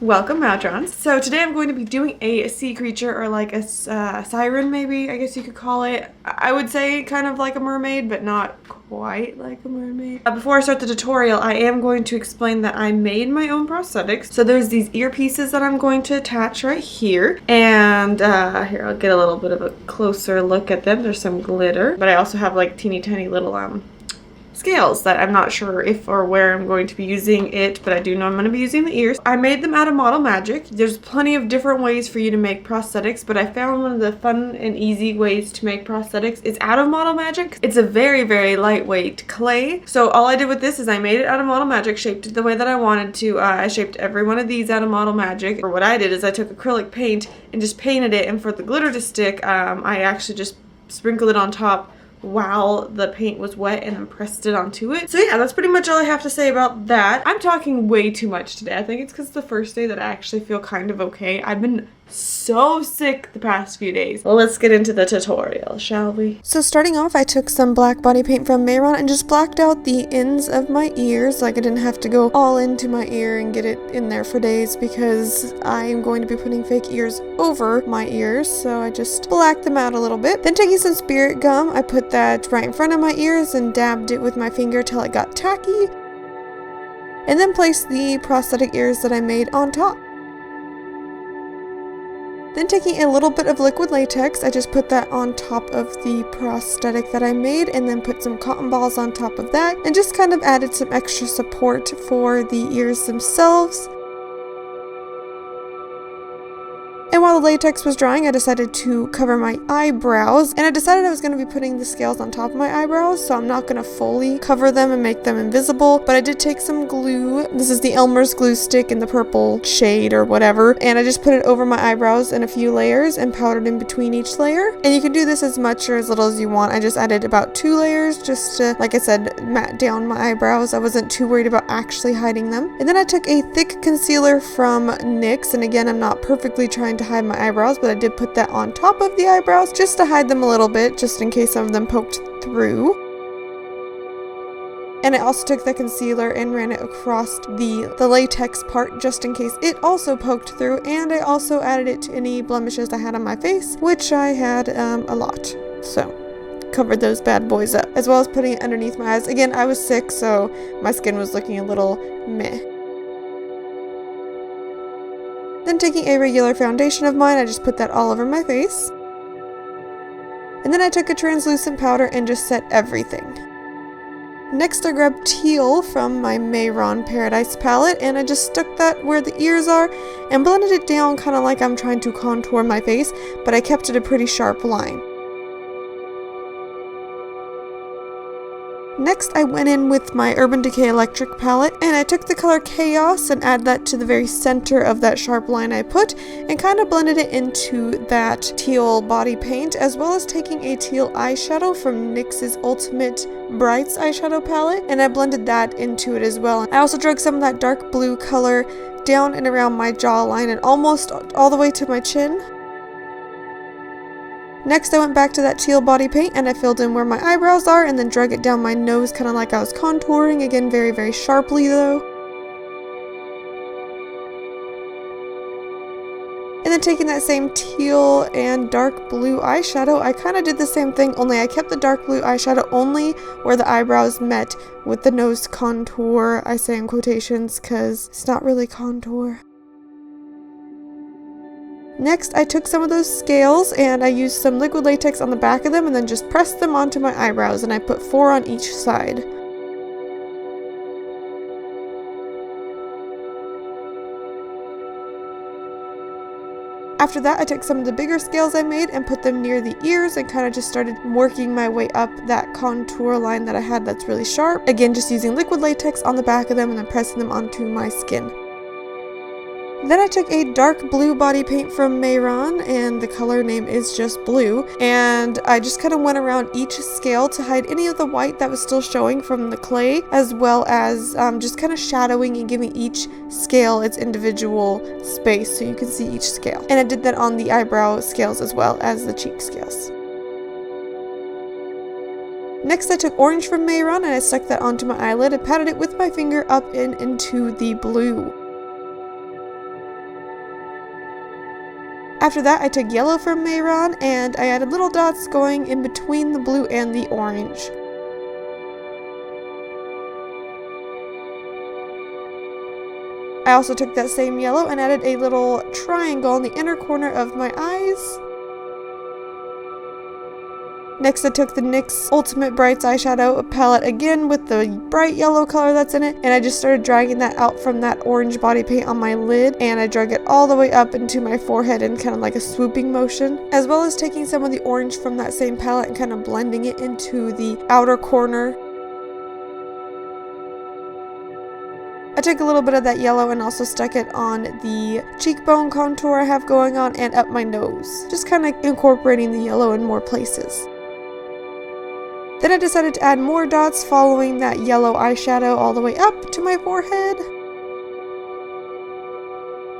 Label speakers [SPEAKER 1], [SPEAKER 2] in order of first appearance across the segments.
[SPEAKER 1] Welcome, Madrons. So today I'm going to be doing a sea creature, or like a siren maybe, I guess you could call it. I would say kind of like a mermaid, but not quite like a mermaid. Before I start the tutorial, I am going to explain that I made my own prosthetics. So there's these earpieces that I'm going to attach right here. And here, I'll get a little bit of a closer look at them. There's some glitter, but I also have like teeny tiny little scales that I'm not sure if or where I'm going to be using it, but I do know I'm going to be using the ears. I made them out of Model Magic. There's plenty of different ways for you to make prosthetics, but I found one of the fun and easy ways to make prosthetics is out of Model Magic. It's a very, very lightweight clay. So all I did with this is I made it out of Model Magic, shaped it the way that I wanted to. I shaped every one of these out of Model Magic. Or what I did is I took acrylic paint and just painted it, and for the glitter to stick, I actually just sprinkled it on top while the paint was wet and then pressed it onto it. So yeah, that's pretty much all I have to say about that. I'm talking way too much today. I think it's because it's the first day that I actually feel kind of okay. I've been so sick the past few days. Well, let's get into the tutorial, shall we? So starting off, I took some black body paint from Mehron and just blacked out the ends of my ears. Like, I didn't have to go all into my ear and get it in there for days because I am going to be putting fake ears over my ears. So I just blacked them out a little bit. Then taking some spirit gum, I put that right in front of my ears and dabbed it with my finger till it got tacky. And then placed the prosthetic ears that I made on top. Then taking a little bit of liquid latex, I just put that on top of the prosthetic that I made, and then put some cotton balls on top of that, and just kind of added some extra support for the ears themselves. And while the latex was drying, I decided to cover my eyebrows, and I decided I was going to be putting the scales on top of my eyebrows, so I'm not going to fully cover them and make them invisible, but I did take some glue. This is the Elmer's glue stick in the purple shade or whatever, and I just put it over my eyebrows in a few layers and powdered in between each layer. And you can do this as much or as little as you want. I just added about 2 layers just to, like I said, matte down my eyebrows. I wasn't too worried about actually hiding them. And then I took a thick concealer from NYX, and again, I'm not perfectly trying to hide my eyebrows, but I did put that on top of the eyebrows just to hide them a little bit, just in case some of them poked through. And I also took the concealer and ran it across the latex part just in case it also poked through, and I also added it to any blemishes I had on my face, which I had a lot. So covered those bad boys up, as well as putting it underneath my eyes. Again, I was sick, so my skin was looking a little meh. Then taking a regular foundation of mine, I just put that all over my face. And then I took a translucent powder and just set everything. Next, I grabbed teal from my Mehron Paradise palette, and I just stuck that where the ears are and blended it down kind of like I'm trying to contour my face, but I kept it a pretty sharp line. Next, I went in with my Urban Decay Electric palette, and I took the color Chaos and added that to the very center of that sharp line I put, and kind of blended it into that teal body paint, as well as taking a teal eyeshadow from NYX's Ultimate Brights eyeshadow palette, and I blended that into it as well. I also drug some of that dark blue color down and around my jawline and almost all the way to my chin. Next, I went back to that teal body paint and I filled in where my eyebrows are, and then drug it down my nose kind of like I was contouring, again very, very sharply though. And then taking that same teal and dark blue eyeshadow, I kind of did the same thing, only I kept the dark blue eyeshadow only where the eyebrows met with the nose contour. I say in quotations because it's not really contour. Next, I took some of those scales and I used some liquid latex on the back of them and then just pressed them onto my eyebrows, and I put 4 on each side. After that, I took some of the bigger scales I made and put them near the ears and kind of just started working my way up that contour line that I had that's really sharp. Again, just using liquid latex on the back of them and then pressing them onto my skin. Then I took a dark blue body paint from Mehron, and the color name is just blue, and I just kind of went around each scale to hide any of the white that was still showing from the clay, as well as just kind of shadowing and giving each scale its individual space so you can see each scale. And I did that on the eyebrow scales as well as the cheek scales. Next, I took orange from Mehron and I stuck that onto my eyelid and patted it with my finger up and into the blue. After that, I took yellow from Mehron and I added little dots going in between the blue and the orange. I also took that same yellow and added a little triangle in the inner corner of my eyes. Next, I took the NYX Ultimate Brights eyeshadow palette again with the bright yellow color that's in it, and I just started dragging that out from that orange body paint on my lid, and I drag it all the way up into my forehead in kind of like a swooping motion, as well as taking some of the orange from that same palette and kind of blending it into the outer corner. I took a little bit of that yellow and also stuck it on the cheekbone contour I have going on and up my nose, just kind of incorporating the yellow in more places. Then I decided to add more dots following that yellow eyeshadow all the way up to my forehead.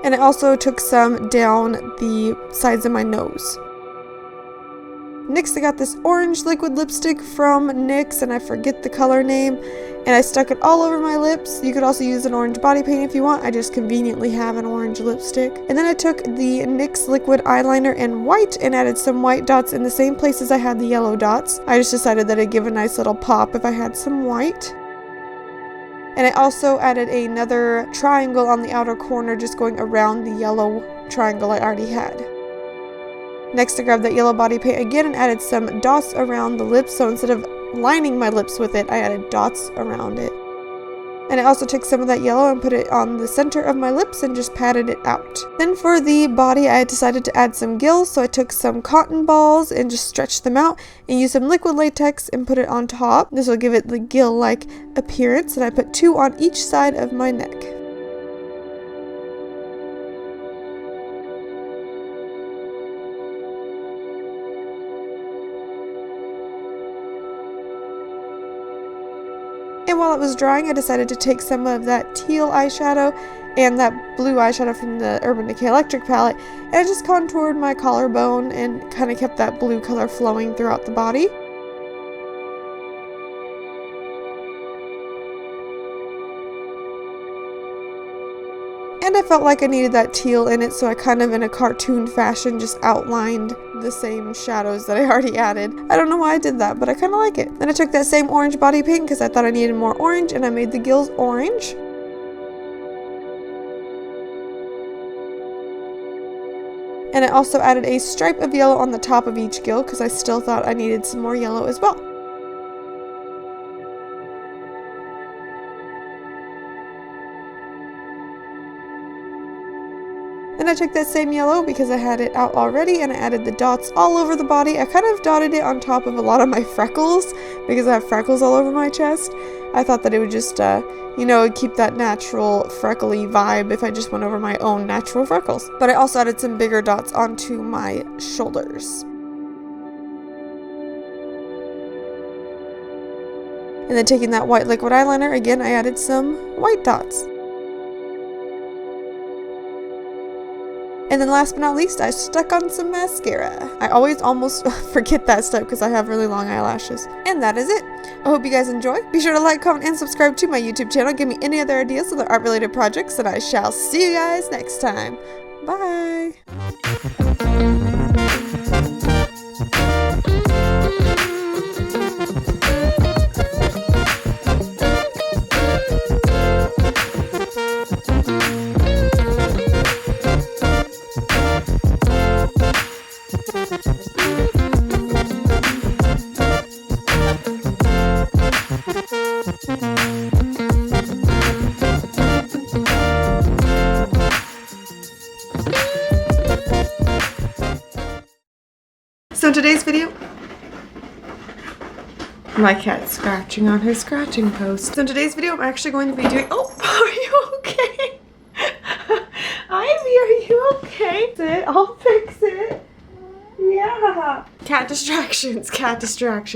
[SPEAKER 1] And I also took some down the sides of my nose. Next, I got this orange liquid lipstick from NYX, and I forget the color name, and I stuck it all over my lips. You could also use an orange body paint if you want. I just conveniently have an orange lipstick. And then I took the NYX liquid eyeliner in white and added some white dots in the same places I had the yellow dots. I just decided that it'd give a nice little pop if I had some white. And I also added another triangle on the outer corner, just going around the yellow triangle I already had. Next, I grabbed that yellow body paint again and added some dots around the lips, so instead of lining my lips with it, I added dots around it. And I also took some of that yellow and put it on the center of my lips and just patted it out. Then for the body, I decided to add some gills, so I took some cotton balls and just stretched them out and used some liquid latex and put it on top. This will give it the gill-like appearance, and I put 2 on each side of my neck. And while it was drying, I decided to take some of that teal eyeshadow and that blue eyeshadow from the Urban Decay Electric palette, and I just contoured my collarbone and kind of kept that blue color flowing throughout the body. And I felt like I needed that teal in it, so I kind of in a cartoon fashion just outlined the same shadows that I already added. I don't know why I did that, but I kind of like it. Then I took that same orange body paint because I thought I needed more orange, and I made the gills orange. And I also added a stripe of yellow on the top of each gill because I still thought I needed some more yellow as well. Then I took that same yellow because I had it out already and I added the dots all over the body. I kind of dotted it on top of a lot of my freckles because I have freckles all over my chest. I thought that it would just, keep that natural freckly vibe if I just went over my own natural freckles. But I also added some bigger dots onto my shoulders. And then taking that white liquid eyeliner, again, I added some white dots. And then last but not least, I stuck on some mascara. I always almost forget that step because I have really long eyelashes. And that is it. I hope you guys enjoy. Be sure to like, comment, and subscribe to my YouTube channel. Give me any other ideas for the art-related projects, and I shall see you guys next time. Bye! So in today's video, my cat's scratching on her scratching post. So in today's video, I'm actually going to be doing, oh, are you okay? Ivy, are you okay? Sit, I'll fix it. Yeah. Cat distractions, cat distractions.